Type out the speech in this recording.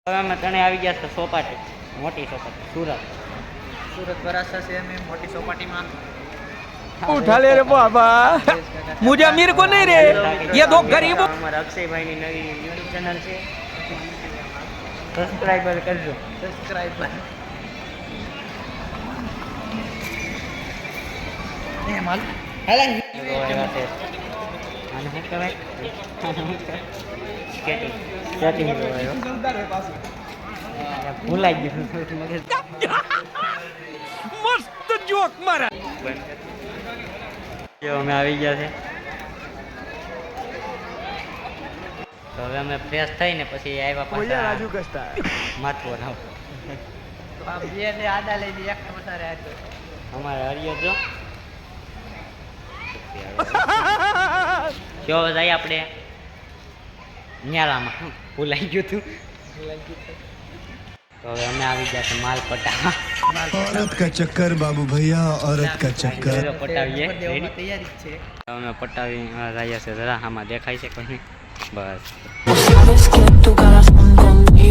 હવે અમે તને આવી ગયા છે સોપાટી, મોટી સોપાટી, सूरत बरासा से हमें मोटी चौपाटी में उठा ले रे बाबा, मुझे अमीर को नहीं रे, ये दो गरीबों। અમારા અક્ષયભાઈની નવી યુટ્યુબ ચેનલ છે, સબસ્ક્રાઇબર કરજો. सब्सक्राइबर ये माल हेला એવો એવા છે. આને શું કહેવાય? સ્કેટિંગ સ્કેટિંગ કહેવાય. ભૂલાઈ ગયું મગજ. मस्त जोक मारा। જો અમે આવી ગયા છે, તો હવે અમે ફ્રેશ થઈને પછી આવ્યા પાછા कस्ता માથું નાવ. तो आप ये ने आधा ले लिया एक बता रहा है तो અમારે હરિયો જો જો જાય આપણે ન્યારામાં ભૂલાઈ ગયું હતું. તો હવે અમે આવી ગયા છે માલ પટાવા. औरत का चक्कर बाबू भैया, औरत का चक्कर। ચલો પટાવીએ. देवनी Ready? तैयारी છે અમે પટાવી રહ્યા છે. જરા આમાં દેખાય છે કોઈ? બસ Sabes que tu corazón conmigo